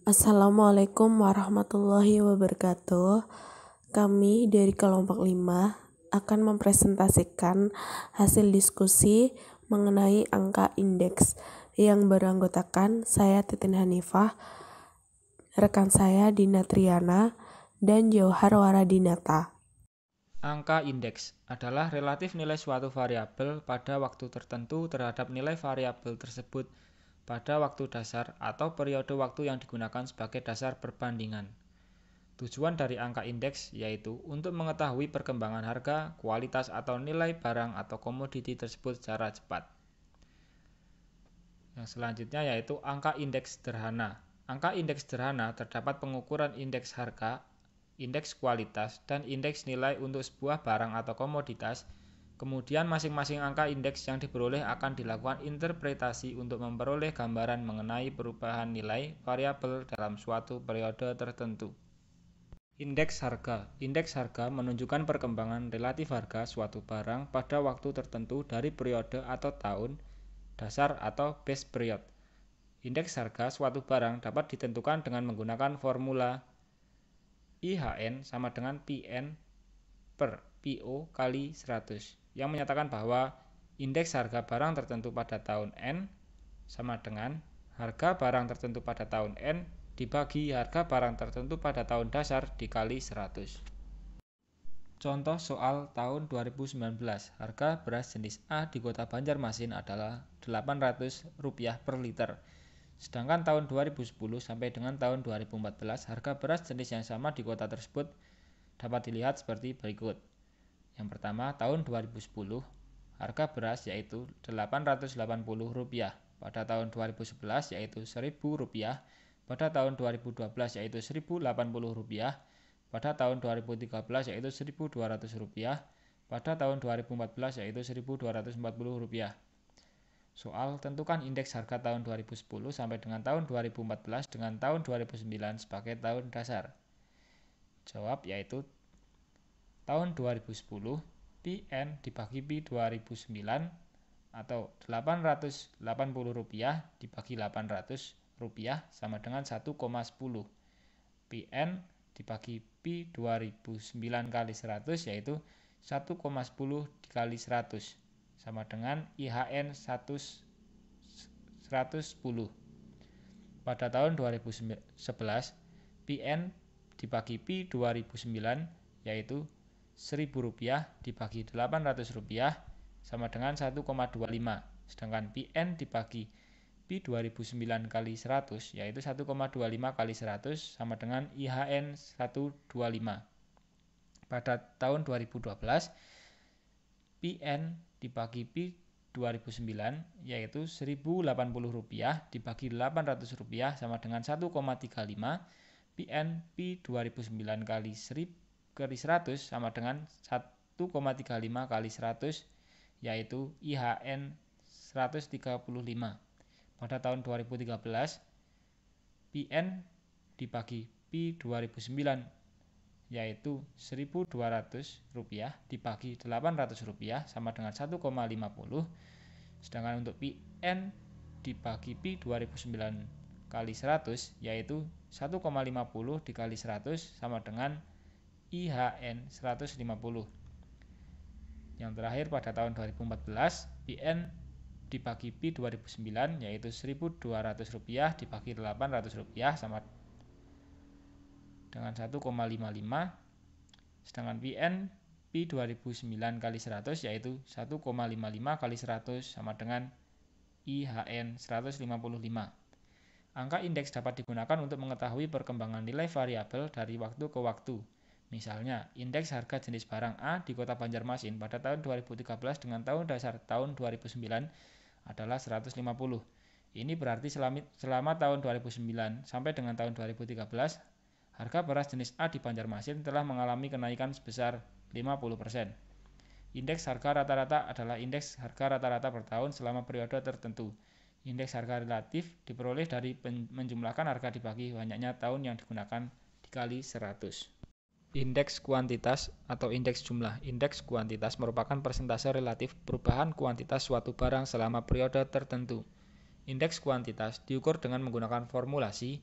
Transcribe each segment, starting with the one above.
Assalamualaikum warahmatullahi wabarakatuh. Kami dari kelompok 5 akan mempresentasikan hasil diskusi mengenai angka indeks yang beranggotakan saya Titin Hanifah, rekan saya Dina Triana, dan Jauhar Waradinata. Angka indeks adalah relatif nilai suatu variabel pada waktu tertentu terhadap nilai variabel tersebut pada waktu dasar atau periode waktu yang digunakan sebagai dasar perbandingan. Tujuan dari angka indeks yaitu untuk mengetahui perkembangan harga, kualitas atau nilai barang atau komoditi tersebut secara cepat. Yang selanjutnya yaitu angka indeks sederhana. Angka indeks sederhana terdapat pengukuran indeks harga, indeks kualitas, dan indeks nilai untuk sebuah barang atau komoditas. Kemudian masing-masing angka indeks yang diperoleh akan dilakukan interpretasi untuk memperoleh gambaran mengenai perubahan nilai variabel dalam suatu periode tertentu. Indeks harga. Indeks harga menunjukkan perkembangan relatif harga suatu barang pada waktu tertentu dari periode atau tahun dasar atau base period. Indeks harga suatu barang dapat ditentukan dengan menggunakan formula IHN sama dengan PN per PO kali 100 yang menyatakan bahwa indeks harga barang tertentu pada tahun N sama dengan harga barang tertentu pada tahun N dibagi harga barang tertentu pada tahun dasar dikali 100. Contoh soal tahun 2019, harga beras jenis A di Kota Banjarmasin adalah Rp800 per liter. Sedangkan tahun 2010 sampai dengan tahun 2014, harga beras jenis yang sama di kota tersebut dapat dilihat seperti berikut. Yang pertama, tahun 2010, harga beras yaitu Rp880, pada tahun 2011 yaitu Rp1.000, pada tahun 2012 yaitu Rp1.080, pada tahun 2013 yaitu Rp1.200, pada tahun 2014 yaitu Rp1.240. Soal tentukan indeks harga tahun 2010 sampai dengan tahun 2014 dengan tahun 2009 sebagai tahun dasar. Jawab yaitu tahun 2010 PN dibagi Pi 2009 atau Rp880 dibagi Rp800 sama dengan 1,10. PN dibagi Pi 2009 kali 100 yaitu 1,10 dikali 100 sama dengan IHN 110. Pada tahun 2011 PN dibagi Pi 2009 yaitu Rp1.000 dibagi Rp800 sama dengan 1,25. Sedangkan PN dibagi Pi 2009 kali 100 yaitu 1,25 kali 100 sama dengan IHN 125. Pada tahun 2012 PN dibagi Pi 2009 yaitu Rp1.080 dibagi Rp800 sama dengan 1,35. PN Pi 2009 kali 100 sama dengan 1,35 kali 100 yaitu IHN 135. Pada tahun 2013 PN dibagi Pi 2009 yaitu Rp1.200 dibagi Rp800 sama dengan 1,50. Sedangkan untuk PN dibagi Pi 2009 kali 100 yaitu 1,50 dikali 100 sama dengan IHN 150. Yang terakhir pada tahun 2014 PN dibagi Pi 2009 yaitu Rp1.200 dibagi Rp800 sama dengan 1,55. Sedangkan PN Pi 2009 kali 100 yaitu 1,55 kali 100 sama dengan IHN 155. Angka indeks dapat digunakan untuk mengetahui perkembangan nilai variabel dari waktu ke waktu. Misalnya, indeks harga jenis barang A di Kota Banjarmasin pada tahun 2013 dengan tahun dasar tahun 2009 adalah 150. Ini berarti selama tahun 2009 sampai dengan tahun 2013, harga beras jenis A di Banjarmasin telah mengalami kenaikan sebesar 50%. Indeks harga rata-rata adalah indeks harga rata-rata per tahun selama periode tertentu. Indeks harga relatif diperoleh dari menjumlahkan harga dibagi banyaknya tahun yang digunakan dikali 100. Indeks kuantitas atau indeks jumlah. Indeks kuantitas merupakan persentase relatif perubahan kuantitas suatu barang selama periode tertentu. Indeks kuantitas diukur dengan menggunakan formulasi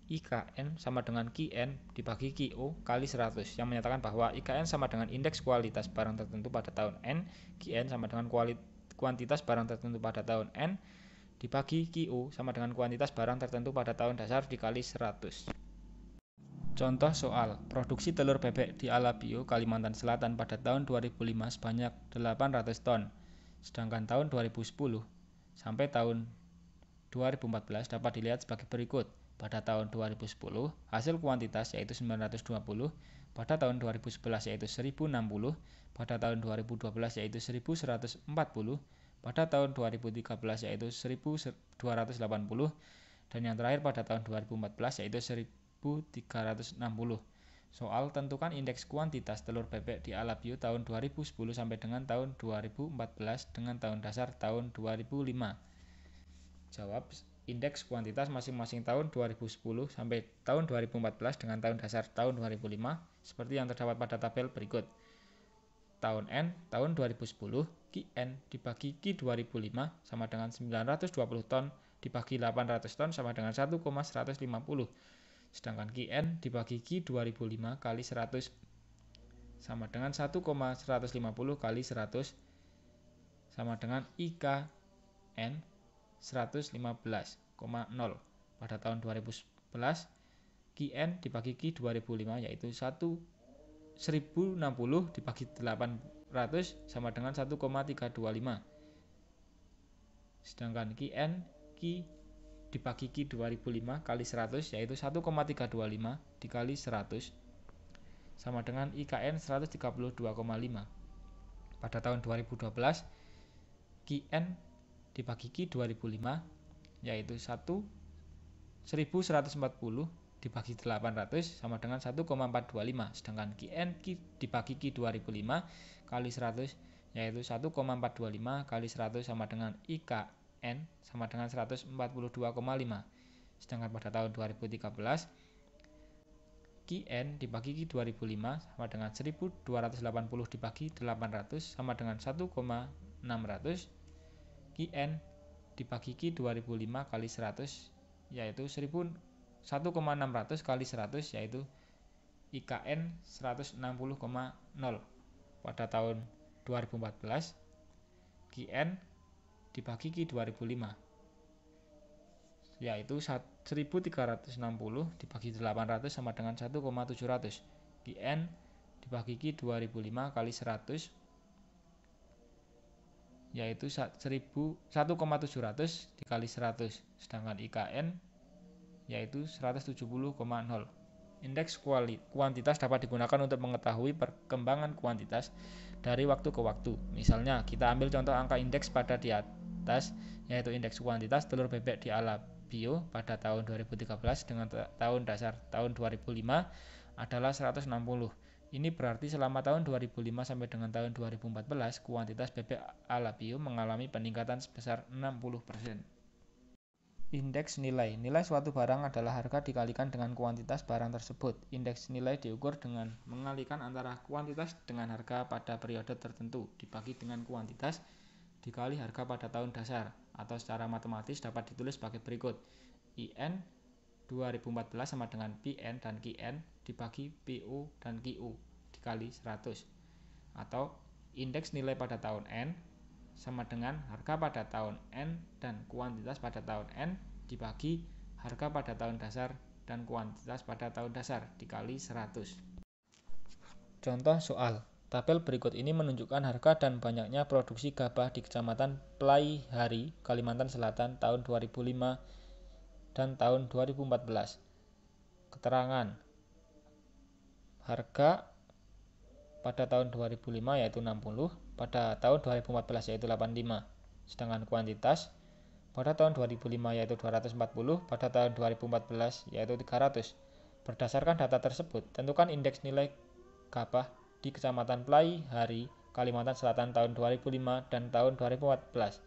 IKN sama dengan QN dibagi QO kali 100 yang menyatakan bahwa IKN sama dengan indeks kualitas barang tertentu pada tahun N, QN sama dengan kuantitas barang tertentu pada tahun N dibagi QO sama dengan kuantitas barang tertentu pada tahun dasar dikali 100. Contoh soal, produksi telur bebek di Alabio, Kalimantan Selatan pada tahun 2005 sebanyak 800 ton, sedangkan tahun 2010 sampai tahun 2014 dapat dilihat sebagai berikut. Pada tahun 2010, hasil kuantitas yaitu 920, pada tahun 2011 yaitu 1060, pada tahun 2012 yaitu 1140, pada tahun 2013 yaitu 1280, dan yang terakhir pada tahun 2014 yaitu 1360. Soal tentukan indeks kuantitas telur bebek di Alabio tahun 2010 sampai dengan tahun 2014 dengan tahun dasar tahun 2005. Jawab, indeks kuantitas masing-masing tahun 2010 sampai tahun 2014 dengan tahun dasar tahun 2005 seperti yang terdapat pada tabel berikut. Tahun N, tahun 2010, QN dibagi Q 2005 sama dengan 920 ton dibagi 800 ton sama dengan 1,150. Sedangkan QN dibagi Q 2005 kali 100 sama dengan 1,150 kali 100 sama dengan IKN 115,0. Pada tahun 2011, QN dibagi Q 2005 yaitu 1060 dibagi 800 sama dengan 1,325. Sedangkan QN dibagi Q 2005 kali 100 yaitu 1,325 dikali 100 sama dengan IKN 132,5. Pada tahun 2012, QN dibagi Q 2005 yaitu 1140 dibagi 800 sama dengan 1,425. Sedangkan QN dibagi Q 2005 kali 100 yaitu 1,425 kali 100 sama dengan IKN sama dengan 142,5. Sedangkan pada tahun 2013, QN dibagi Q 2005 sama dengan 1280 dibagi 800 sama dengan 1,600. QN dibagi Q 2005 kali 100 yaitu 1,600 kali 100 yaitu IKN 160,0. Pada tahun 2014, QN dibagi Q 2005 yaitu 1360 dibagi 800 sama dengan 1,700. QN dibagi Q 2005 kali 100 yaitu 1,700 dikali 100. Sedangkan IKN yaitu 170,0. Indeks kuantitas dapat digunakan untuk mengetahui perkembangan kuantitas dari waktu ke waktu. Misalnya, kita ambil contoh angka indeks pada di atas, yaitu indeks kuantitas telur bebek di Alabio pada tahun 2013 dengan tahun dasar tahun 2005 adalah 160. Ini berarti selama tahun 2005 sampai dengan tahun 2014, kuantitas bebek Alabio mengalami peningkatan sebesar 60%. Indeks nilai. Nilai suatu barang adalah harga dikalikan dengan kuantitas barang tersebut. Indeks nilai diukur dengan mengalikan antara kuantitas dengan harga pada periode tertentu dibagi dengan kuantitas dikali harga pada tahun dasar, atau secara matematis dapat ditulis sebagai berikut. IN 2014 sama dengan PN dan QN dibagi PO dan QO dikali 100. Atau indeks nilai pada tahun N sama dengan harga pada tahun N dan kuantitas pada tahun N dibagi harga pada tahun dasar dan kuantitas pada tahun dasar dikali 100. Contoh soal. Tabel berikut ini menunjukkan harga dan banyaknya produksi gabah di Kecamatan Pelaihari, Kalimantan Selatan tahun 2005 dan tahun 2014. Keterangan. Harga pada tahun 2005 yaitu 60, pada tahun 2014 yaitu 85. Sedangkan kuantitas pada tahun 2005 yaitu 240, pada tahun 2014 yaitu 300. Berdasarkan data tersebut, tentukan indeks nilai gabah di Kecamatan Pelaihari, Kalimantan Selatan tahun 2005 dan tahun 2014.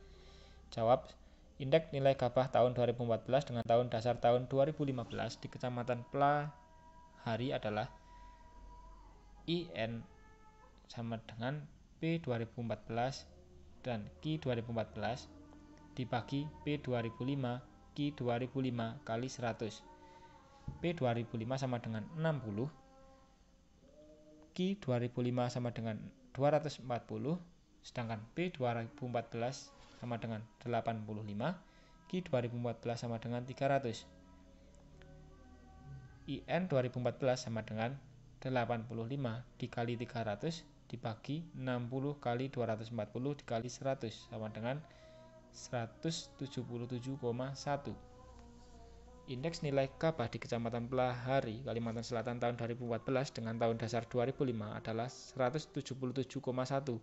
Jawab, indeks nilai gabah tahun 2014 dengan tahun dasar tahun 2015 di Kecamatan Pelaihari adalah IN sama dengan P 2014 dan Q 2014 dibagi P 2005 Q 2005 kali 100. P 2005 sama dengan 60, Q 2005 sama dengan 240, sedangkan P 2014 sama dengan 85, Q 2014 sama dengan 300. IN 2014 sama dengan 85 dikali 300 dibagi 60 kali 240 dikali 100 sama dengan 177,1. Indeks nilai gabah di Kecamatan Pelahari, Kalimantan Selatan tahun 2014 dengan tahun dasar 2005 adalah 177,1.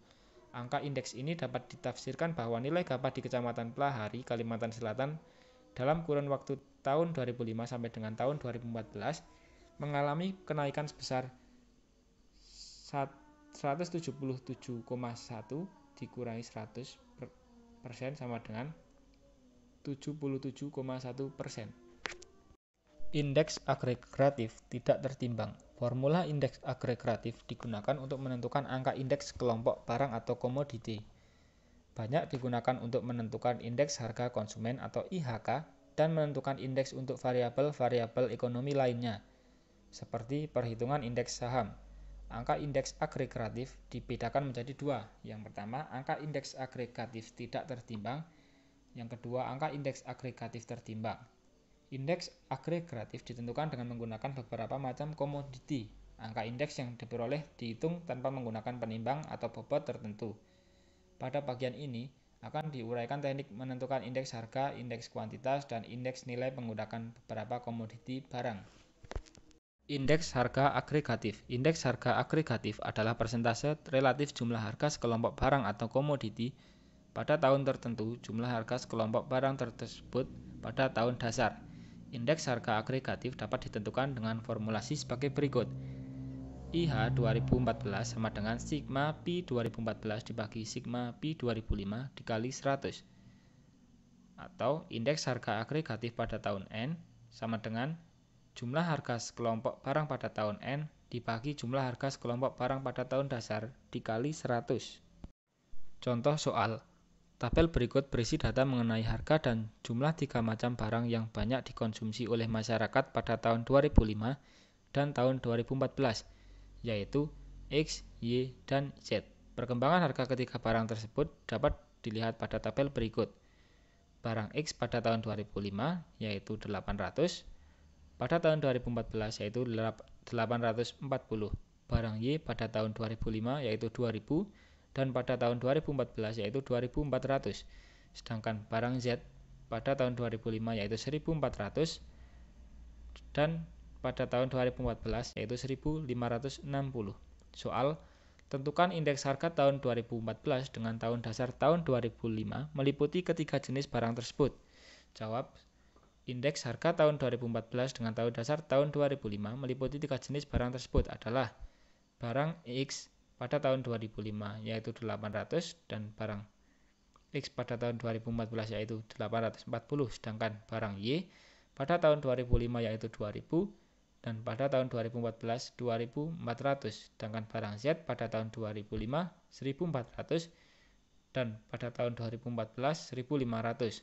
Angka indeks ini dapat ditafsirkan bahwa nilai gabah di Kecamatan Pelahari, Kalimantan Selatan dalam kurun waktu tahun 2005 sampai dengan tahun 2014 mengalami kenaikan sebesar 177,1 dikurangi 100% sama dengan 77,1%. Indeks agregatif tidak tertimbang. Formula indeks agregatif digunakan untuk menentukan angka indeks kelompok barang atau komoditi. Banyak digunakan untuk menentukan indeks harga konsumen atau IHK dan menentukan indeks untuk variabel-variabel ekonomi lainnya, seperti perhitungan indeks saham. Angka indeks agregatif dibedakan menjadi dua. Yang pertama, angka indeks agregatif tidak tertimbang. Yang kedua, angka indeks agregatif tertimbang. Indeks agregatif ditentukan dengan menggunakan beberapa macam komoditi. Angka indeks yang diperoleh dihitung tanpa menggunakan penimbang atau bobot tertentu. Pada bagian ini akan diuraikan teknik menentukan indeks harga, indeks kuantitas, dan indeks nilai menggunakan beberapa komoditi barang. Indeks harga agregatif. Indeks harga agregatif adalah persentase relatif jumlah harga sekelompok barang atau komoditi pada tahun tertentu, jumlah harga sekelompok barang tersebut pada tahun dasar. Indeks harga agregatif dapat ditentukan dengan formulasi sebagai berikut. IH 2014 sama dengan sigma Pi 2014 dibagi sigma Pi 2005 dikali 100. Atau indeks harga agregatif pada tahun N sama dengan jumlah harga sekelompok barang pada tahun N dibagi jumlah harga sekelompok barang pada tahun dasar dikali 100. Contoh soal. Tabel berikut berisi data mengenai harga dan jumlah 3 macam barang yang banyak dikonsumsi oleh masyarakat pada tahun 2005 dan tahun 2014. Yaitu X, Y, dan Z. Perkembangan harga ketiga barang tersebut dapat dilihat pada tabel berikut. Barang X pada tahun 2005 yaitu 800, pada tahun 2014 yaitu 840, barang Y pada tahun 2005 yaitu 2000, dan pada tahun 2014 yaitu 2400. Sedangkan barang Z pada tahun 2005 yaitu 1400, dan pada tahun 2014 yaitu 1560. Soal, tentukan indeks harga tahun 2014 dengan tahun dasar tahun 2005 meliputi ketiga jenis barang tersebut. Jawab, indeks harga tahun 2014 dengan tahun dasar tahun 2005 meliputi tiga jenis barang tersebut adalah barang X pada tahun 2005 yaitu 800 dan barang X pada tahun 2014 yaitu 840, sedangkan barang Y pada tahun 2005 yaitu 2000 dan pada tahun 2014 2400, sedangkan barang Z pada tahun 2005 1400 dan pada tahun 2014 1500.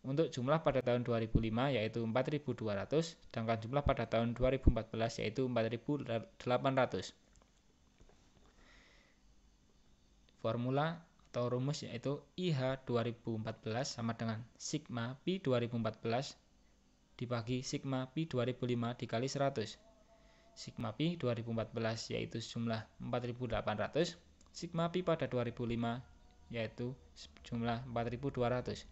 Untuk jumlah pada tahun 2005 yaitu 4200, sedangkan jumlah pada tahun 2014 yaitu 4800. Formula atau rumus yaitu IH 2014 sama dengan sigma Pi 2014 dibagi sigma Pi 2005 dikali 100. Sigma Pi 2014 yaitu jumlah 4800, sigma Pi pada 2005 yaitu jumlah 4200.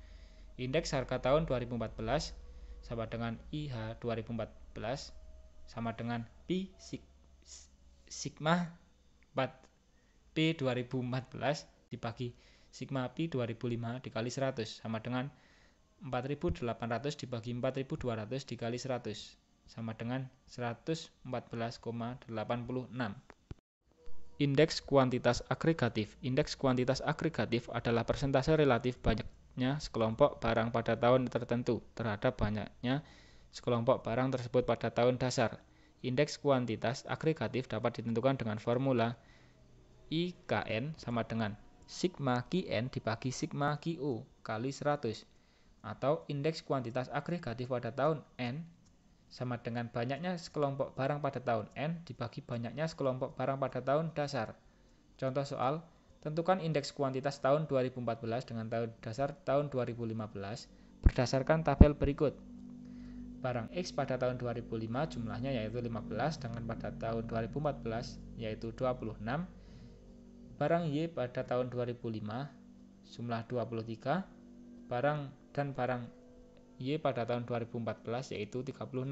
Indeks harga tahun 2014 sama dengan IH 2014 sama dengan Pi sigma P 2014 dibagi sigma Pi 2005 dikali 100 sama dengan 4800 dibagi 4200 dikali 100 sama dengan 114,86. Indeks kuantitas agregatif. Indeks kuantitas agregatif adalah persentase relatif banyaknya sekelompok barang pada tahun tertentu terhadap banyaknya sekelompok barang tersebut pada tahun dasar. Indeks kuantitas agregatif dapat ditentukan dengan formula IKN sama dengan sigma QN dibagi sigma QO kali 100. Atau indeks kuantitas agregatif pada tahun N sama dengan banyaknya sekelompok barang pada tahun N dibagi banyaknya sekelompok barang pada tahun dasar. Contoh soal, tentukan indeks kuantitas tahun 2014 dengan tahun dasar tahun 2015 berdasarkan tabel berikut. Barang X pada tahun 2005 jumlahnya yaitu 15, sedangkan pada tahun 2014 yaitu 26. Barang Y pada tahun 2005 jumlah 23, barang Y pada tahun 2014 yaitu 36.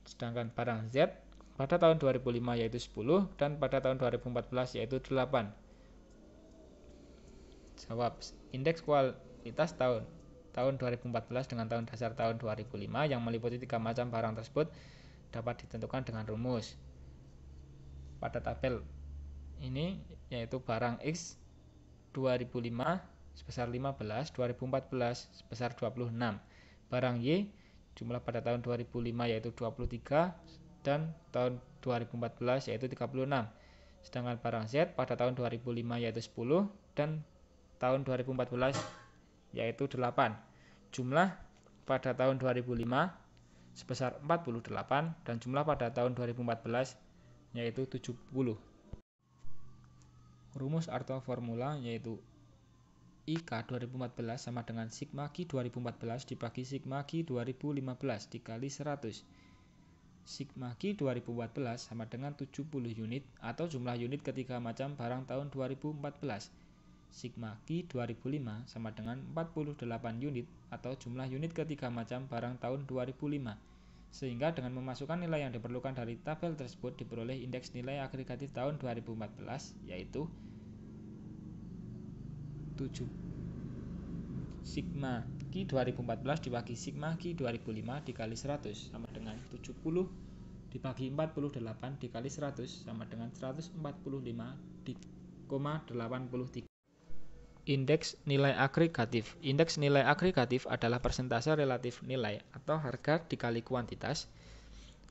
Sedangkan barang Z pada tahun 2005 yaitu 10 dan pada tahun 2014 yaitu 8. Jawab, indeks kualitas tahun 2014 dengan tahun dasar tahun 2005 yang meliputi 3 macam barang tersebut dapat ditentukan dengan rumus. Pada tabel ini yaitu barang X 2005 sebesar 15, 2014 sebesar 26. Barang Y jumlah pada tahun 2005 yaitu 23 dan tahun 2014 yaitu 36. Sedangkan barang Z pada tahun 2005 yaitu 10 dan tahun 2014 yaitu 8. Jumlah pada tahun 2005 sebesar 48 dan jumlah pada tahun 2014 yaitu 70. Rumus atau formula yaitu IK 2014 sama dengan sigma Q 2014 dibagi sigma Q 2015 dikali 100. Sigma Q 2014 sama dengan 70 unit atau jumlah unit ketiga macam barang tahun 2014. Sigma Q 2005 sama dengan 48 unit atau jumlah unit ketiga macam barang tahun 2005. Sehingga dengan memasukkan nilai yang diperlukan dari tabel tersebut diperoleh indeks nilai agregatif tahun 2014 yaitu 7 sigma Q 2014 dibagi sigma Q 2005 dikali 100 sama dengan 70 dibagi 48 dikali 100 sama dengan 145,83. Indeks nilai agregatif. Indeks nilai agregatif adalah persentase relatif nilai atau harga dikali kuantitas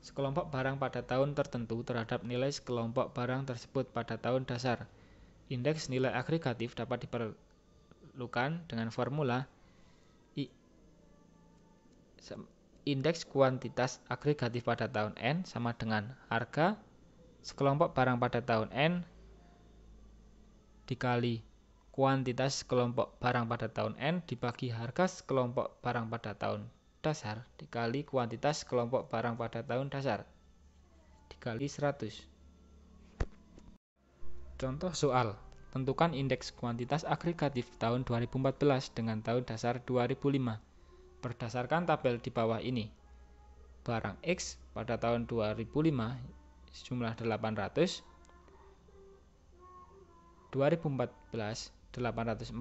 sekelompok barang pada tahun tertentu terhadap nilai sekelompok barang tersebut pada tahun dasar. Indeks nilai agregatif dapat diperlukan dengan formula indeks kuantitas agregatif pada tahun N sama dengan harga sekelompok barang pada tahun N dikali kuantitas sekelompok barang pada tahun N dibagi harga sekelompok barang pada tahun dasar dikali kuantitas sekelompok barang pada tahun dasar dikali 100. Contoh soal, tentukan indeks kuantitas agregatif tahun 2014 dengan tahun dasar 2005 berdasarkan tabel di bawah ini. Barang X pada tahun 2005 jumlah 800, 2014 840,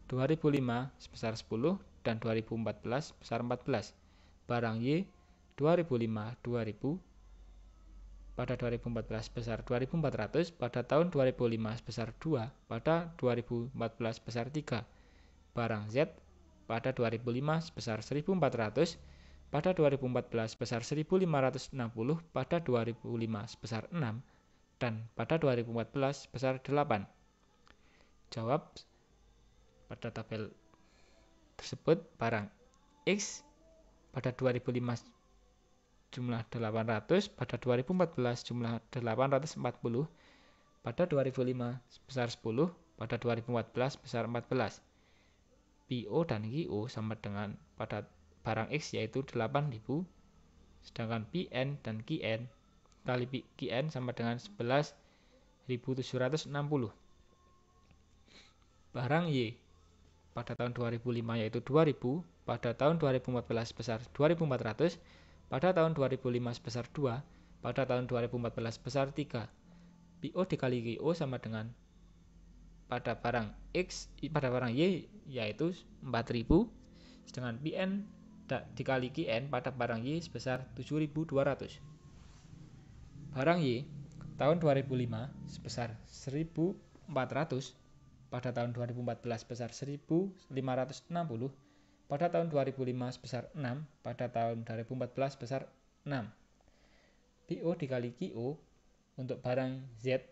2005 sebesar 10 dan 2014 sebesar 14. Barang Y 2005 2000, pada 2014 sebesar 2400, pada tahun 2005 sebesar 2, pada 2014 sebesar 3. Barang Z pada 2005 sebesar 1400, pada 2014 sebesar 1560, pada 2005 sebesar 6, dan pada 2014 sebesar 8. Jawab, pada tabel tersebut barang X pada 2005 jumlah 800, pada 2014 jumlah 840, pada 2005 sebesar 10, pada 2014 sebesar 14. PO dan QO sama dengan pada barang X yaitu 8000, sedangkan PN dan QN kali QN sama dengan 11.760. Barang Y pada tahun 2005 yaitu 2000, pada tahun 2014 sebesar 2400, pada tahun 2005 sebesar 2, pada tahun 2014 sebesar 3. PO dikali QO sama dengan pada barang X pada barang Y yaitu 4000, sedangkan PN dikali QN pada barang Y sebesar 7200. Barang Y tahun 2005 sebesar 1400, pada tahun 2014 sebesar 1560, pada tahun 2005 sebesar 6, pada tahun 2014 sebesar 6. PO dikali QO untuk barang Z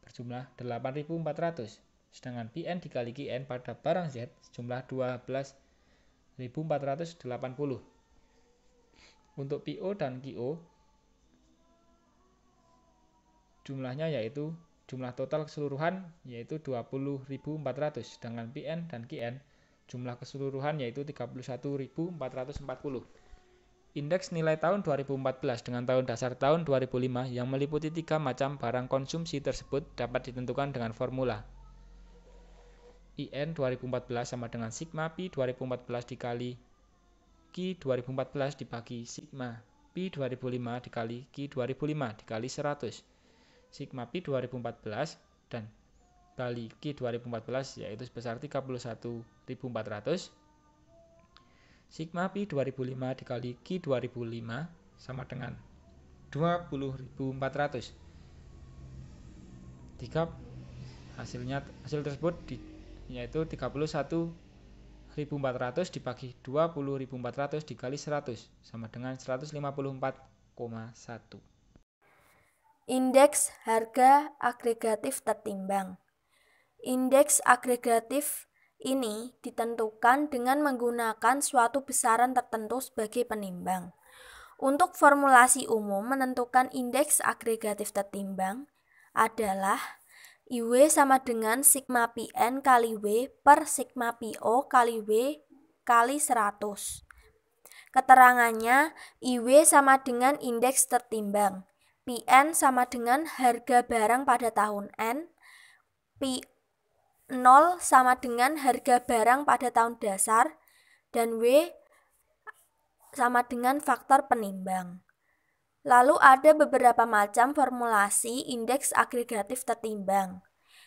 berjumlah 8400, sedangkan PN dikali QN pada barang Z sejumlah 12.480. Untuk PO dan QO jumlahnya yaitu jumlah total keseluruhan yaitu 20.400, sedangkan PN dan QN jumlah keseluruhan yaitu 31.440. Indeks nilai tahun 2014 dengan tahun dasar tahun 2005 yang meliputi 3 macam barang konsumsi tersebut dapat ditentukan dengan formula IN 2014 sama dengan sigma Pi 2014 dikali Q 2014 dibagi sigma Pi 2005 dikali Q 2005 dikali 100. Sigma Pi 2014 dan kali Q 2014 yaitu sebesar 31.400. Sigma Pi 2005 dikali Q 2005 sama dengan 20.400. Hasil tersebut yaitu 31.400 dibagi 20.400 dikali 100 sama dengan 154,1. Indeks harga agregatif tertimbang. Indeks agregatif ini ditentukan dengan menggunakan suatu besaran tertentu sebagai penimbang. Untuk formulasi umum menentukan indeks agregatif tertimbang adalah IW sama dengan sigma PN kali W per sigma PO kali W kali 100. Keterangannya, IW sama dengan indeks tertimbang. PN sama dengan harga barang pada tahun N, P0 sama dengan harga barang pada tahun dasar, dan W sama dengan faktor penimbang. Lalu ada beberapa macam formulasi indeks agregatif tertimbang,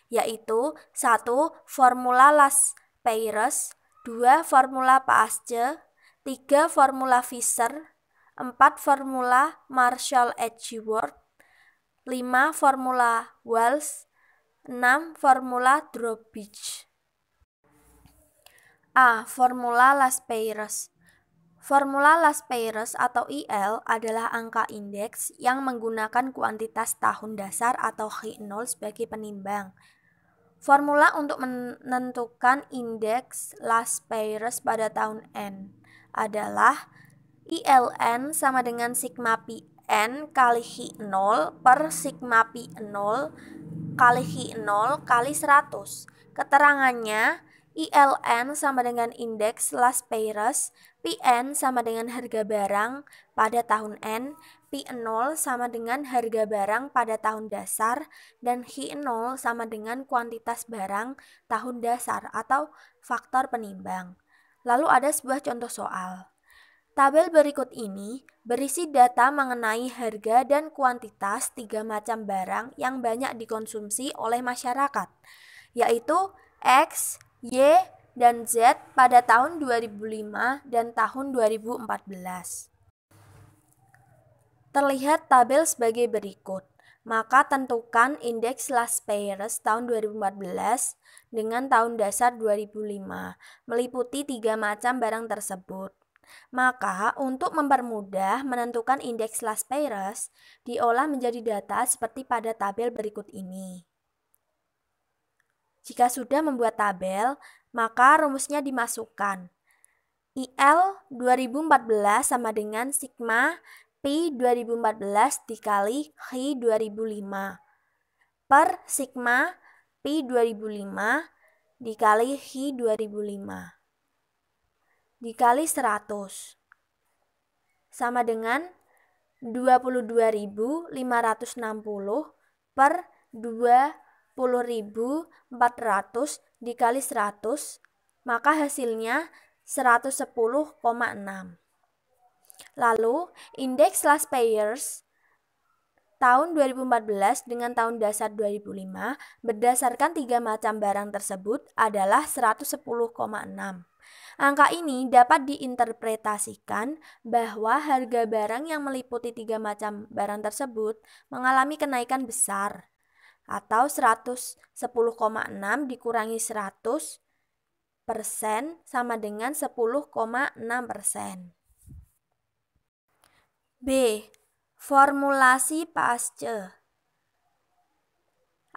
yaitu 1. Formula Laspeyres, 2. Formula Paasche, 3. Formula Fisher, 4. Formula Marshall-Edgeworth, 5. Formula Walsh, 6. Formula Drawbridge. A. Formula Laspeyres. Formula Laspeyres atau IL adalah angka indeks yang menggunakan kuantitas tahun dasar atau H0 sebagai penimbang. Formula untuk menentukan indeks Laspeyres pada tahun N adalah ILN sama dengan sigma PN kali H0 per sigma P0 kali H0 kali 100. Keterangannya, ILN sama dengan indeks Laspeyres, PN sama dengan harga barang pada tahun N, P0 sama dengan harga barang pada tahun dasar, dan H0 sama dengan kuantitas barang tahun dasar atau faktor penimbang. Lalu ada sebuah contoh soal. Tabel berikut ini berisi data mengenai harga dan kuantitas 3 macam barang yang banyak dikonsumsi oleh masyarakat, yaitu X, Y, dan Z pada tahun 2005 dan tahun 2014. Terlihat tabel sebagai berikut. Maka tentukan indeks Laspeyres tahun 2014 dengan tahun dasar 2005, meliputi 3 macam barang tersebut. Maka untuk mempermudah menentukan indeks Laspeyres, diolah menjadi data seperti pada tabel berikut ini. Jika sudah membuat tabel, maka rumusnya dimasukkan. IL 2014 sama dengan sigma P 2014 dikali H 2005 per sigma P 2005 dikali H 2005 dikali 100 sama dengan 22.560 per 20.400 dikali 100, maka hasilnya 110,6. Lalu indeks Laspeyres tahun 2014 dengan tahun dasar 2005 berdasarkan 3 macam barang tersebut adalah 110,6. Angka ini dapat diinterpretasikan bahwa harga barang yang meliputi 3 macam barang tersebut mengalami kenaikan besar, atau 110,6 dikurangi 100% sama dengan 10,6%. B. Formulasi Paasche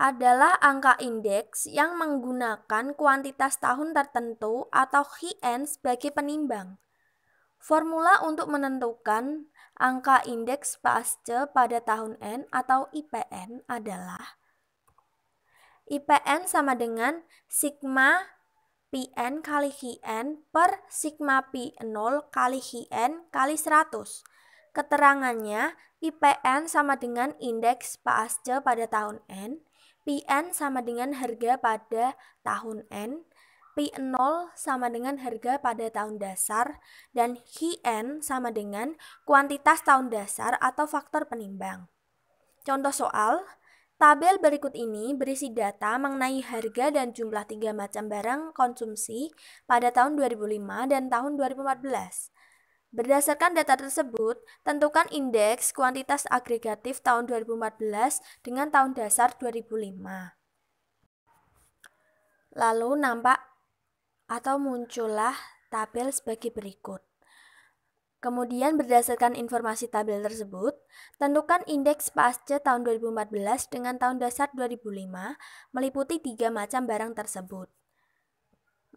adalah angka indeks yang menggunakan kuantitas tahun tertentu atau HN sebagai penimbang. Formula untuk menentukan angka indeks pasca pada tahun N atau IPN adalah IPN sama dengan sigma Pn kali Qn per sigma P0 kali Qn kali 100. Keterangannya, IPN sama dengan indeks pasca pada tahun N, Pn sama dengan harga pada tahun N, P0 sama dengan harga pada tahun dasar, dan Qn sama dengan kuantitas tahun dasar atau faktor penimbang. Contoh soal, tabel berikut ini berisi data mengenai harga dan jumlah 3 macam barang konsumsi pada tahun 2005 dan tahun 2014. Berdasarkan data tersebut, tentukan indeks kuantitas agregatif tahun 2014 dengan tahun dasar 2005. Lalu muncullah tabel sebagai berikut. Kemudian berdasarkan informasi tabel tersebut, tentukan indeks pasca tahun 2014 dengan tahun dasar 2005 meliputi 3 macam barang tersebut.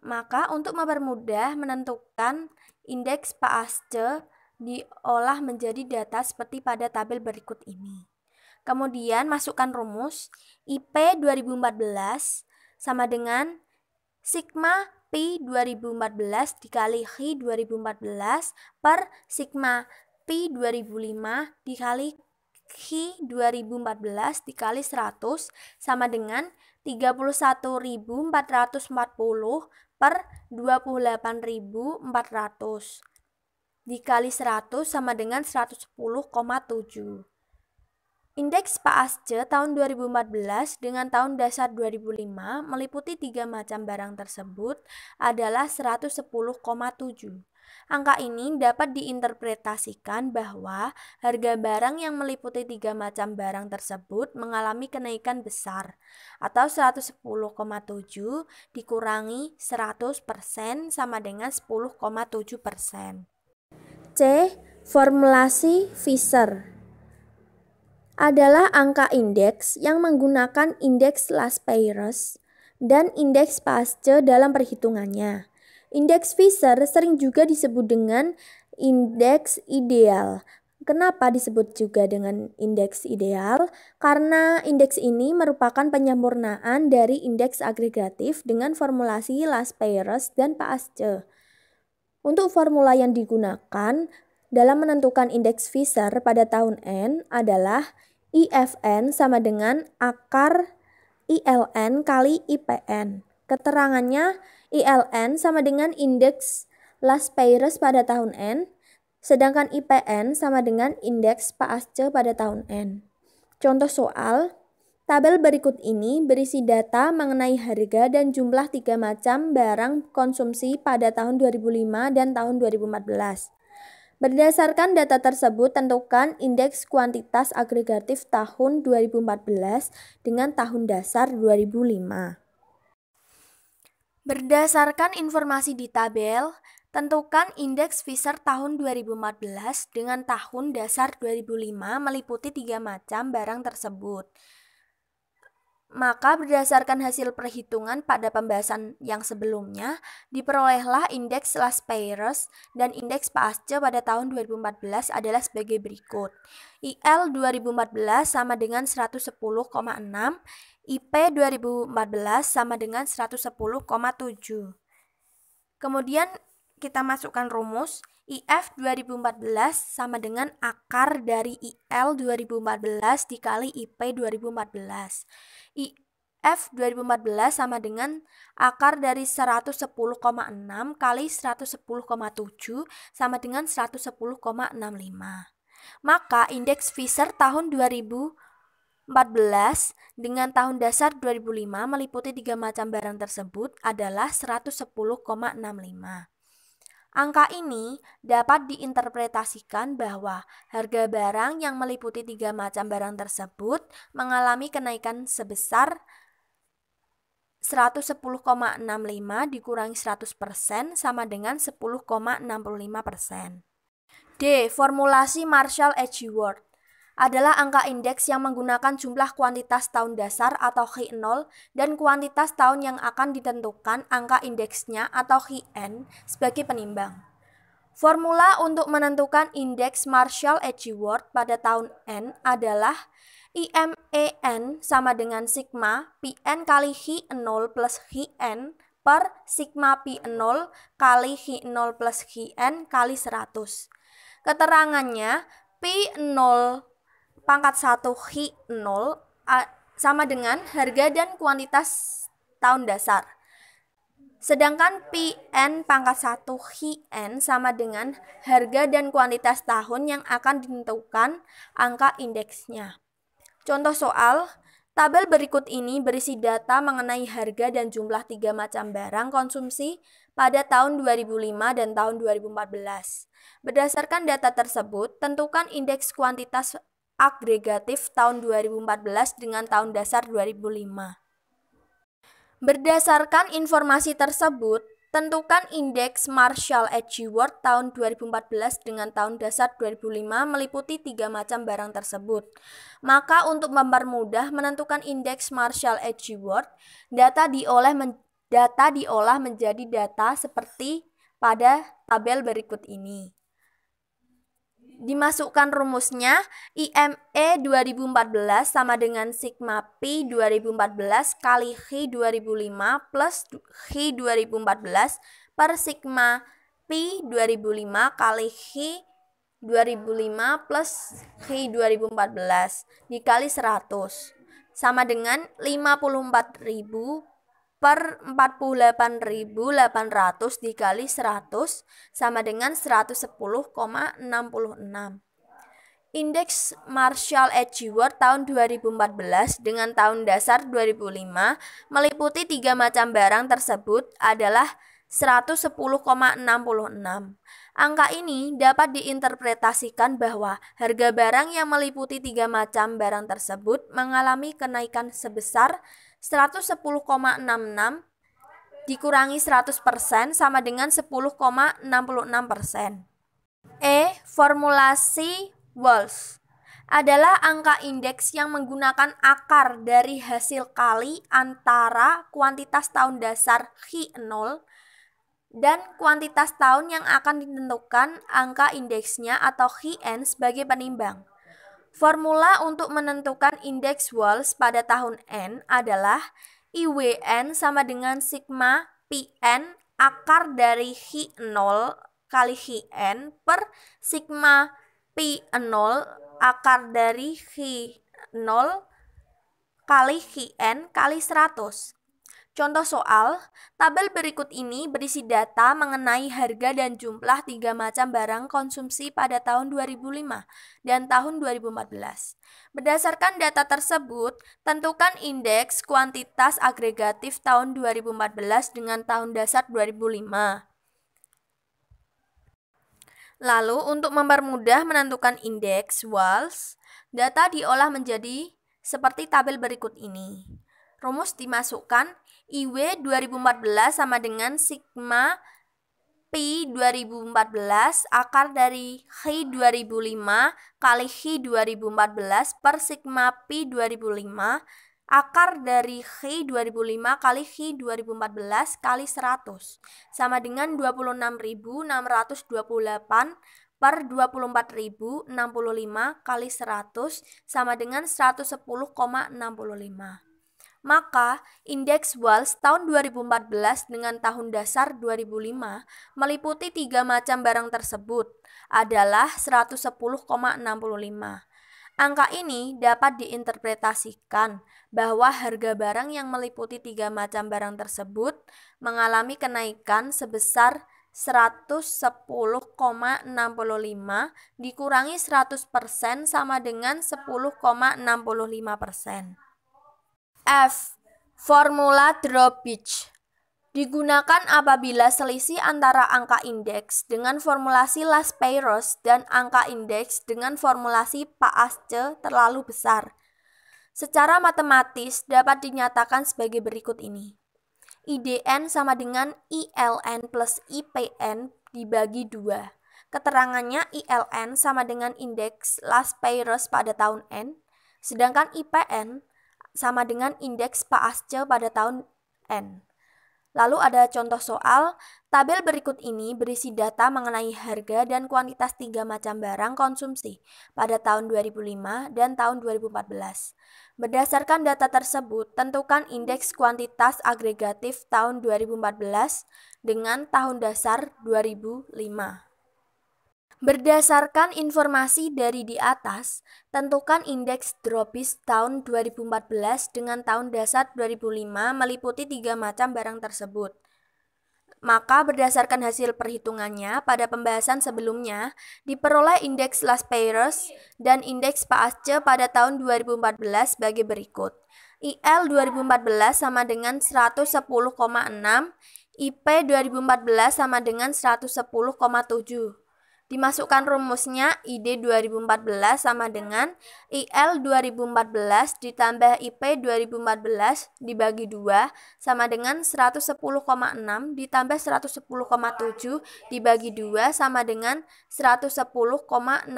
Maka untuk mempermudah menentukan indeks pasca diolah menjadi data seperti pada tabel berikut ini. Kemudian masukkan rumus IP 2014 sama dengan sigma P 2014 dikali Q 2014 per sigma P 2005 dikali Q 2014 dikali 100 sama dengan 31.440 per 28.400 dikali 100 sama dengan 110,7. Indeks pasca tahun 2014 dengan tahun dasar 2005 meliputi 3 macam barang tersebut adalah 110,7. Angka ini dapat diinterpretasikan bahwa harga barang yang meliputi 3 macam barang tersebut mengalami kenaikan besar, atau 110,7 dikurangi 100% sama dengan 10,7%. C. Formulasi Fisher adalah angka indeks yang menggunakan indeks Laspeyres dan indeks Pasce dalam perhitungannya. Indeks Fisher sering juga disebut dengan indeks ideal. Kenapa disebut juga dengan indeks ideal? Karena indeks ini merupakan penyempurnaan dari indeks agregatif dengan formulasi Laspeyres dan Pasce. Untuk formula yang digunakan dalam menentukan indeks Fisher pada tahun N adalah IFN sama dengan akar ILN kali IPN. Keterangannya, ILN sama dengan indeks Laspeyres pada tahun N, sedangkan IPN sama dengan indeks Pasce pada tahun N. Contoh soal, tabel berikut ini berisi data mengenai harga dan jumlah 3 macam barang konsumsi pada tahun 2005 dan tahun 2014. Berdasarkan data tersebut, tentukan indeks kuantitas agregatif tahun 2014 dengan tahun dasar 2005. Berdasarkan informasi di tabel, tentukan indeks Fisher tahun 2014 dengan tahun dasar 2005 meliputi 3 macam barang tersebut. Maka berdasarkan hasil perhitungan pada pembahasan yang sebelumnya, diperolehlah indeks Laspeyres dan indeks Pasce pada tahun 2014 adalah sebagai berikut. IL 2014 sama dengan 110,6, IP 2014 sama dengan 110,7. Kemudian kita masukkan rumus IF 2014 sama dengan akar dari IL 2014 dikali IP 2014. IF 2014 sama dengan akar dari 110,6 kali 110,7 sama dengan 110,65. Maka indeks Fisher tahun 2014 dengan tahun dasar 2005 meliputi 3 macam barang tersebut adalah 110,65. Angka ini dapat diinterpretasikan bahwa harga barang yang meliputi 3 macam barang tersebut mengalami kenaikan sebesar 110,65 dikurangi 100% sama dengan 10,65%. D. Formulasi Marshall-Edgeworth adalah angka indeks yang menggunakan jumlah kuantitas tahun dasar atau Q0 dan kuantitas tahun yang akan ditentukan angka indeksnya atau Qn sebagai penimbang. Formula untuk menentukan indeks Marshall-Edgeworth pada tahun N adalah IMEN sama dengan sigma Pn kali Hi0 plus Hn per sigma P0 kali Hi0 plus Hn kali 100. Keterangannya P0 pangkat 1 Hi0 sama dengan harga dan kuantitas tahun dasar. Sedangkan Pn pangkat 1 Hn sama dengan harga dan kuantitas tahun yang akan ditentukan angka indeksnya. Contoh soal, tabel berikut ini berisi data mengenai harga dan jumlah 3 macam barang konsumsi pada tahun 2005 dan tahun 2014. Berdasarkan data tersebut, tentukan indeks kuantitas agregatif tahun 2014 dengan tahun dasar 2005. Berdasarkan informasi tersebut, tentukan indeks Marshall-Edgeworth tahun 2014 dengan tahun dasar 2005 meliputi 3 macam barang tersebut. Maka untuk mempermudah menentukan indeks Marshall-Edgeworth, data diolah menjadi data seperti pada tabel berikut ini. Dimasukkan rumusnya, IME 2014 sama dengan sigma P 2014 kali Hi 2005 plus Hi 2014 per sigma P 2005 kali Hi 2005 plus Hi 2014 dikali 100 sama dengan 54.000 per 48.800 dikali 100 sama dengan 110,66. Indeks Marshall-Edgeworth tahun 2014 dengan tahun dasar 2005 meliputi 3 macam barang tersebut adalah 110,66. Angka ini dapat diinterpretasikan bahwa harga barang yang meliputi 3 macam barang tersebut mengalami kenaikan sebesar 110,66 dikurangi 100% sama dengan 10,66%. Formulasi Walsh adalah angka indeks yang menggunakan akar dari hasil kali antara kuantitas tahun dasar Hi0 dan kuantitas tahun yang akan ditentukan angka indeksnya atau Hn sebagai penimbang. Formula untuk menentukan indeks Walsh pada tahun N adalah IWN sama dengan sigma Pn akar dari Hi0 kali Hn per sigma P0 akar dari Hi0 kali Hn kali 100. Contoh soal, tabel berikut ini berisi data mengenai harga dan jumlah 3 macam barang konsumsi pada tahun 2005 dan tahun 2014. Berdasarkan data tersebut, tentukan indeks kuantitas agregatif tahun 2014 dengan tahun dasar 2005. Lalu, untuk mempermudah menentukan indeks Walsh, data diolah menjadi seperti tabel berikut ini. Rumus dimasukkan, IW 2014 sama dengan sigma P 2014 akar dari Hi 2005 kali Hi 2014 per sigma P 2005 akar dari Hi 2005 kali Hi 2014 kali 100 sama dengan 26.628 per 24.065 kali 100 sama dengan 110,65. Maka, indeks Walsh tahun 2014 dengan tahun dasar 2005 meliputi 3 macam barang tersebut adalah 110,65. Angka ini dapat diinterpretasikan bahwa harga barang yang meliputi 3 macam barang tersebut mengalami kenaikan sebesar 110,65 dikurangi 100% sama dengan 10,65%. Formula Drawbridge digunakan apabila selisih antara angka indeks dengan formulasi Laspeyres dan angka indeks dengan formulasi Paasche terlalu besar. Secara matematis dapat dinyatakan sebagai berikut ini. IDN sama dengan ILN plus IPN dibagi 2. Keterangannya ILN sama dengan indeks Laspeyres pada tahun N, sedangkan IPN sama dengan indeks Paasche pada tahun N. Lalu ada contoh soal. Tabel berikut ini berisi data mengenai harga dan kuantitas 3 macam barang konsumsi pada tahun 2005 dan tahun 2014. Berdasarkan data tersebut, tentukan indeks kuantitas agregatif tahun 2014 dengan tahun dasar 2005. Berdasarkan informasi dari di atas, tentukan indeks Dropis tahun 2014 dengan tahun dasar 2005 meliputi 3 macam barang tersebut. Maka berdasarkan hasil perhitungannya pada pembahasan sebelumnya, diperoleh indeks Las Peyres dan indeks PASCE pada tahun 2014 sebagai berikut. IL 2014 sama dengan 110,6, IP 2014 sama dengan 110,7. Dimasukkan rumusnya, ID 2014 sama dengan IL 2014 ditambah IP 2014 dibagi 2 sama dengan 110,6 ditambah 110,7 dibagi 2 sama dengan 110,65.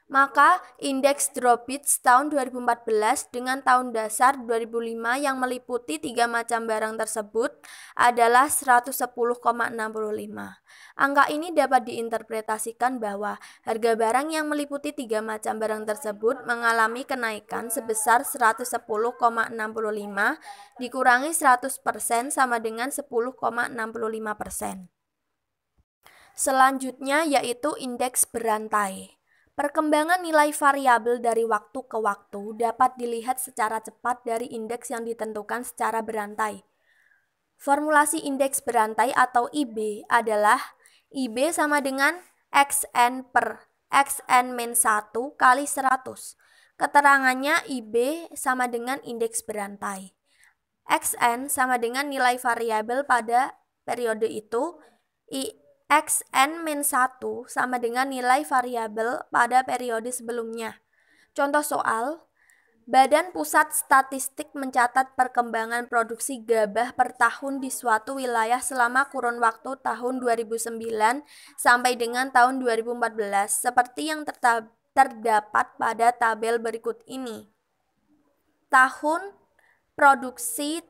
Maka indeks Dropits tahun 2014 dengan tahun dasar 2005 yang meliputi 3 macam barang tersebut adalah 110,65. Angka ini dapat diinterpretasikan bahwa harga barang yang meliputi 3 macam barang tersebut mengalami kenaikan sebesar 110,65 dikurangi 100% sama dengan 10,65%. Selanjutnya yaitu indeks berantai. Perkembangan nilai variabel dari waktu ke waktu dapat dilihat secara cepat dari indeks yang ditentukan secara berantai. Formulasi indeks berantai atau IB adalah IB sama dengan XN per XN-1 kali 100. Keterangannya IB sama dengan indeks berantai. XN sama dengan nilai variabel pada periode itu. XN-1 sama dengan nilai variabel pada periode sebelumnya. Contoh soal, Badan Pusat Statistik mencatat perkembangan produksi gabah per tahun di suatu wilayah selama kurun waktu tahun 2009 sampai dengan tahun 2014 seperti yang terdapat pada tabel berikut ini. Tahun produksi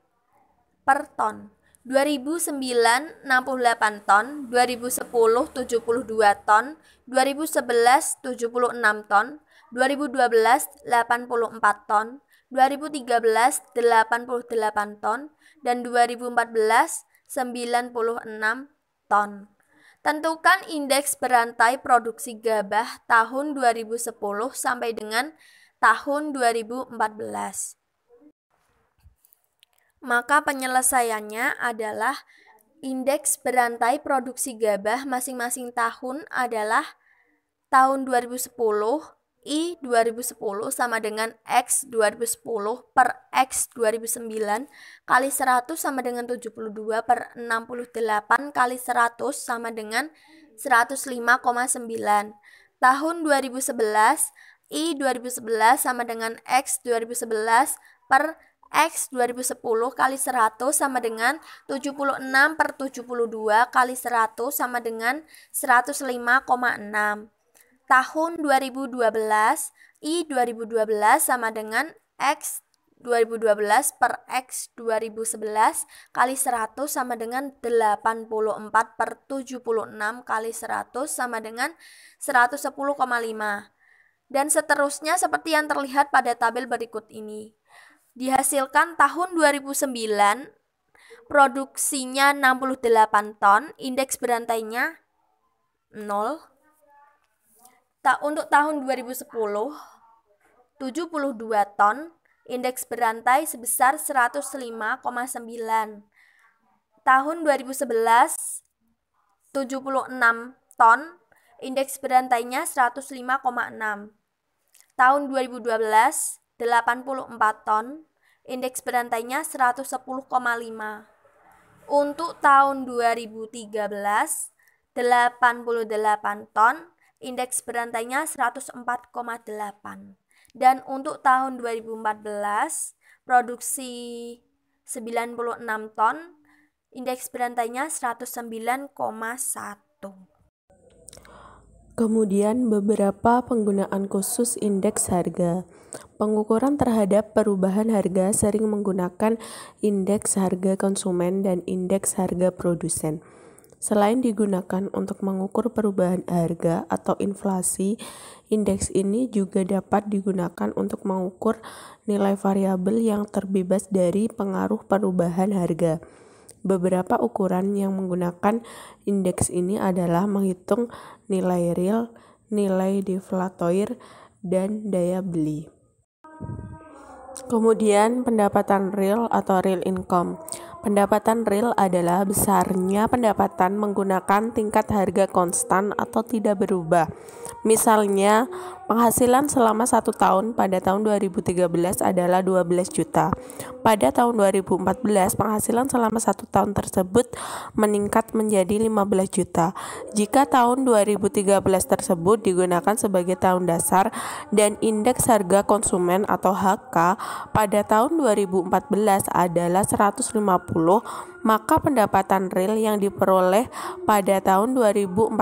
per ton. 2009 68 ton, 2010 72 ton, 2011 76 ton, 2012 84 ton, 2013 88 ton, dan 2014 96 ton. Tentukan indeks berantai produksi gabah tahun 2010 sampai dengan tahun 2014. Maka penyelesaiannya adalah indeks berantai produksi gabah masing-masing tahun adalah tahun 2010, I 2010 sama dengan X 2010 per X 2009 kali 100 sama dengan 72 per 68 kali 100 sama dengan 105,9. Tahun 2011, I 2011 sama dengan X 2011 per X 2010 kali 100 sama dengan 76 per 72 kali 100 sama dengan 105,6. Tahun 2012, I 2012 sama dengan X 2012 per X 2011 kali 100 sama dengan 84 per 76 kali 100 sama dengan 110,5. Dan seterusnya seperti yang terlihat pada tabel berikut ini. Dihasilkan tahun 2009, produksinya 68 ton, indeks berantainya 0. Untuk tahun 2010, 72 ton, indeks berantai sebesar 105,9. Tahun 2011, 76 ton, indeks berantainya 105,6. Tahun 2012, 84 ton, indeks berantainya 110,5. Untuk tahun 2013, 88 ton, indeks berantainya 104,8. Dan untuk tahun 2014, produksi 96 ton, indeks berantainya 109,1. Kemudian beberapa penggunaan khusus indeks harga. Pengukuran terhadap perubahan harga sering menggunakan indeks harga konsumen dan indeks harga produsen. Selain digunakan untuk mengukur perubahan harga atau inflasi, indeks ini juga dapat digunakan untuk mengukur nilai variabel yang terbebas dari pengaruh perubahan harga. Beberapa ukuran yang menggunakan indeks ini adalah menghitung nilai real, nilai deflatoir, dan daya beli. Kemudian pendapatan real atau real income. Pendapatan real adalah besarnya pendapatan menggunakan tingkat harga konstan atau tidak berubah. Misalnya, penghasilan selama 1 tahun pada tahun 2013 adalah 12 juta. Pada tahun 2014, penghasilan selama 1 tahun tersebut meningkat menjadi 15 juta. Jika tahun 2013 tersebut digunakan sebagai tahun dasar dan indeks harga konsumen atau HK pada tahun 2014 adalah 150, maka pendapatan real yang diperoleh pada tahun 2014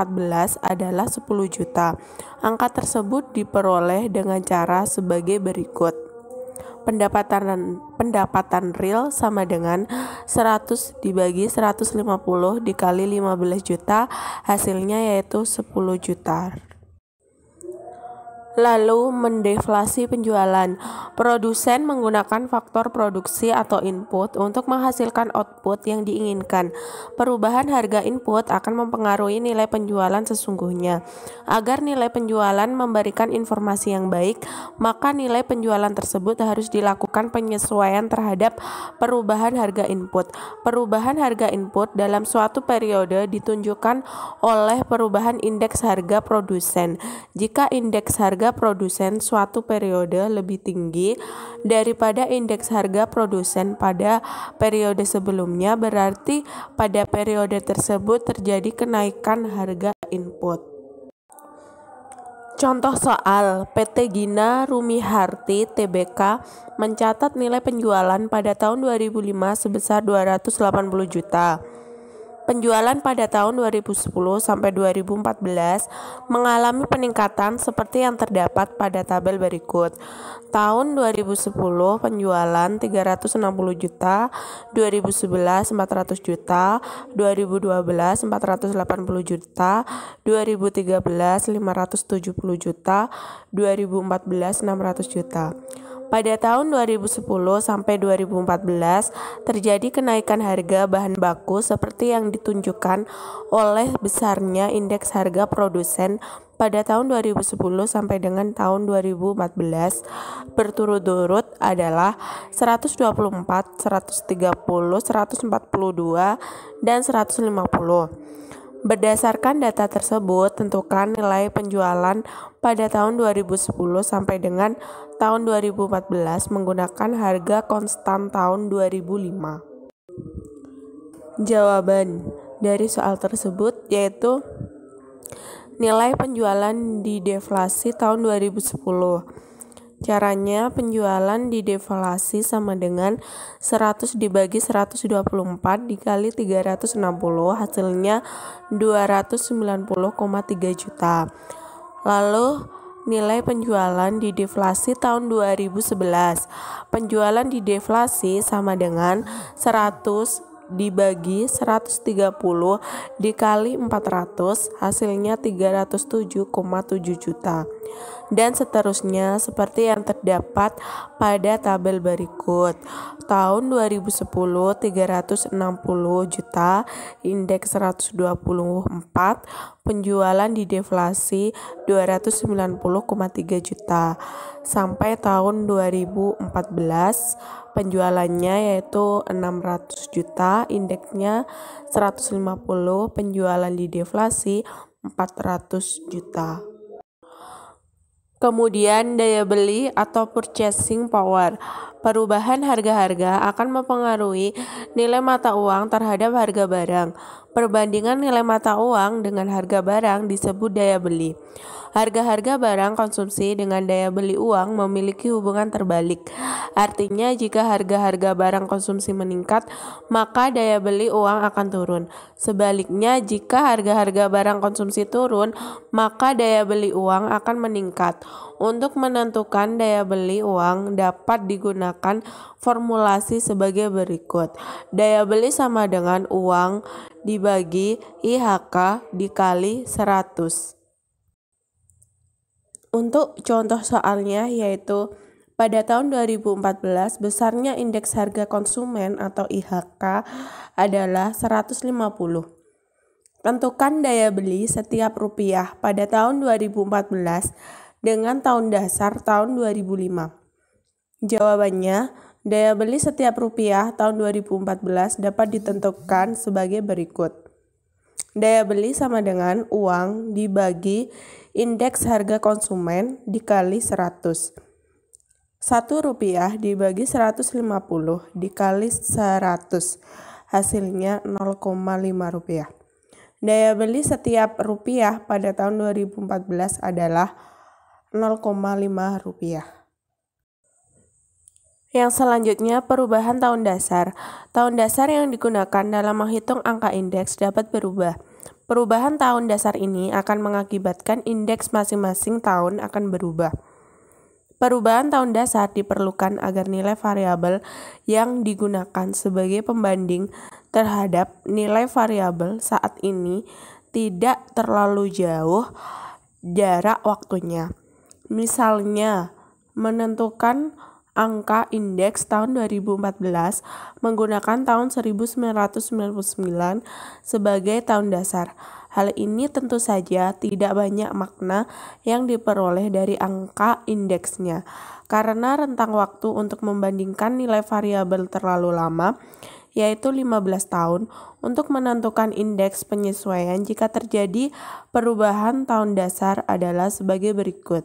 adalah 10 juta. Angka tersebut diperoleh dengan cara sebagai berikut. Pendapatan real sama dengan 100 dibagi 150 dikali 15 juta, hasilnya yaitu 10 juta. Lalu mendeflasi penjualan. Produsen menggunakan faktor produksi atau input untuk menghasilkan output yang diinginkan. Perubahan harga input akan mempengaruhi nilai penjualan sesungguhnya. Agar nilai penjualan memberikan informasi yang baik, maka nilai penjualan tersebut harus dilakukan penyesuaian terhadap perubahan harga input. Perubahan harga input dalam suatu periode ditunjukkan oleh perubahan indeks harga produsen. Jika indeks harga produsen suatu periode lebih tinggi daripada indeks harga produsen pada periode sebelumnya, berarti pada periode tersebut terjadi kenaikan harga input. Contoh soal, PT Gina Rumiharti Tbk mencatat nilai penjualan pada tahun 2005 sebesar 280 juta. Penjualan pada tahun 2010 sampai 2014 mengalami peningkatan seperti yang terdapat pada tabel berikut. Tahun 2010 penjualan 360 juta, 2011 400 juta, 2012 480 juta, 2013 570 juta, 2014 600 juta. Pada tahun 2010 sampai 2014 terjadi kenaikan harga bahan baku seperti yang ditunjukkan oleh besarnya indeks harga produsen pada tahun 2010 sampai dengan tahun 2014 berturut-turut adalah 124, 130, 142, dan 150. Berdasarkan data tersebut, tentukan nilai penjualan pada tahun 2010 sampai dengan tahun 2014 menggunakan harga konstan tahun 2005. Jawaban dari soal tersebut yaitu nilai penjualan dideflasi tahun 2010. Caranya, penjualan dideflasi sama dengan 100 dibagi 124 dikali 360, hasilnya 290,3 juta. Lalu nilai penjualan dideflasi tahun 2011. Penjualan dideflasi sama dengan 100 dibagi 130 dikali 400, hasilnya 307,7 juta. Dan seterusnya seperti yang terdapat pada tabel berikut. Tahun 2010 360 juta, indeks 124, penjualan dideflasi 290,3 juta. Sampai tahun 2014 penjualannya yaitu 600 juta, indeksnya 150, penjualan dideflasi 400 juta. Kemudian daya beli atau purchasing power. Perubahan harga-harga akan mempengaruhi nilai mata uang terhadap harga barang. Perbandingan nilai mata uang dengan harga barang disebut daya beli. Harga-harga barang konsumsi dengan daya beli uang memiliki hubungan terbalik. Artinya, jika harga-harga barang konsumsi meningkat, maka daya beli uang akan turun. Sebaliknya, jika harga-harga barang konsumsi turun, maka daya beli uang akan meningkat. Untuk menentukan daya beli uang dapat digunakan formulasi sebagai berikut. Daya beli sama dengan uang dibagi IHK dikali 100. Untuk contoh soalnya yaitu pada tahun 2014 besarnya indeks harga konsumen atau IHK adalah 150. Tentukan daya beli setiap rupiah pada tahun 2014 dengan tahun dasar tahun 2005. Jawabannya, daya beli setiap rupiah tahun 2014 dapat ditentukan sebagai berikut. Daya beli sama dengan uang dibagi indeks harga konsumen dikali 100. 1 rupiah dibagi 150 dikali 100. Hasilnya 0,5 rupiah. Daya beli setiap rupiah pada tahun 2014 adalah 0,5 rupiah. Yang selanjutnya, perubahan tahun dasar. Tahun dasar yang digunakan dalam menghitung angka indeks dapat berubah. Perubahan tahun dasar ini akan mengakibatkan indeks masing-masing tahun akan berubah. Perubahan tahun dasar diperlukan agar nilai variabel yang digunakan sebagai pembanding terhadap nilai variabel saat ini tidak terlalu jauh jarak waktunya. Misalnya, menentukan angka indeks tahun 2014 menggunakan tahun 1999 sebagai tahun dasar. Hal ini tentu saja tidak banyak makna yang diperoleh dari angka indeksnya, karena rentang waktu untuk membandingkan nilai variabel terlalu lama, yaitu 15 tahun, untuk menentukan indeks penyesuaian jika terjadi perubahan tahun dasar adalah sebagai berikut.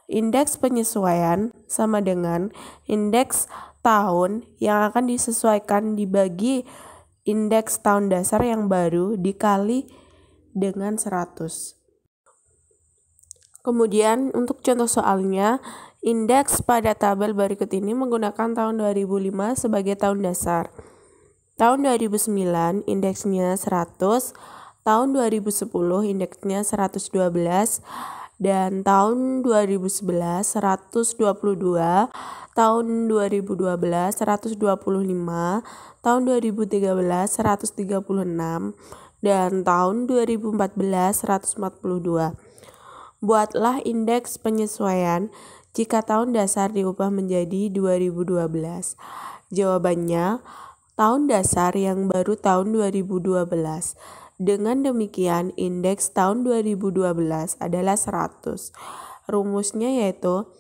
Indeks penyesuaian sama dengan indeks tahun yang akan disesuaikan dibagi indeks tahun dasar yang baru dikali dengan 100. Kemudian untuk contoh soalnya, indeks pada tabel berikut ini menggunakan tahun 2005 sebagai tahun dasar. Tahun 2009 indeksnya 100, tahun 2010 indeksnya 112, dan tahun 2011 122, tahun 2012 125, tahun 2013 136, dan tahun 2014 142. Buatlah indeks penyesuaian jika tahun dasar diubah menjadi 2012. Jawabannya, tahun dasar yang baru tahun 2012. Dengan demikian, indeks tahun 2012 adalah 100. Rumusnya yaitu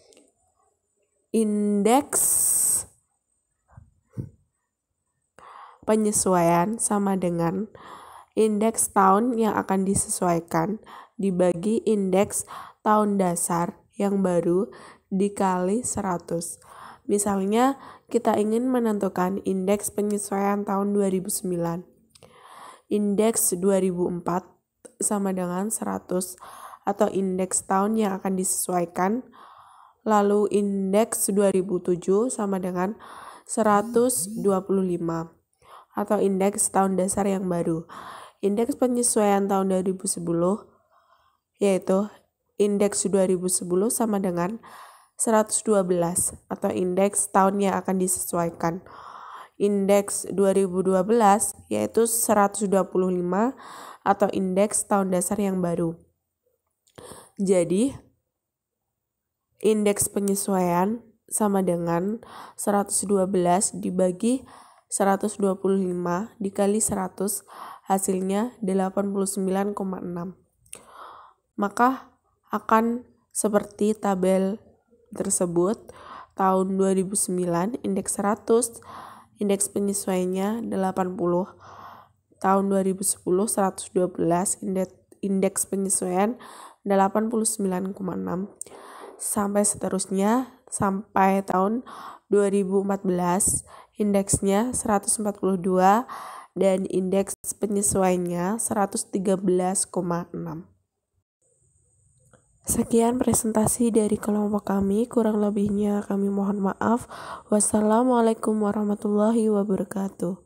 indeks penyesuaian sama dengan indeks tahun yang akan disesuaikan dibagi indeks tahun dasar yang baru dikali 100. Misalnya, kita ingin menentukan indeks penyesuaian tahun 2009. Indeks 2004 sama dengan 100 atau indeks tahun yang akan disesuaikan. Lalu indeks 2007 sama dengan 125 atau indeks tahun dasar yang baru. Indeks penyesuaian tahun 2010 yaitu indeks 2010 sama dengan 112 atau indeks tahun yang akan disesuaikan. Indeks 2012 yaitu 125 atau indeks tahun dasar yang baru. Jadi, indeks penyesuaian sama dengan 112 dibagi 125 dikali 100, hasilnya 89,6. Maka akan seperti tabel tersebut. Tahun 2009 indeks 100, indeks penyesuaiannya 80. Tahun 2010 112, indeks penyesuaian 89,6. Sampai seterusnya sampai tahun 2014 indeksnya 142 dan indeks penyesuaiannya 113,6. Sekian presentasi dari kelompok kami, kurang lebihnya kami mohon maaf. Wassalamualaikum warahmatullahi wabarakatuh.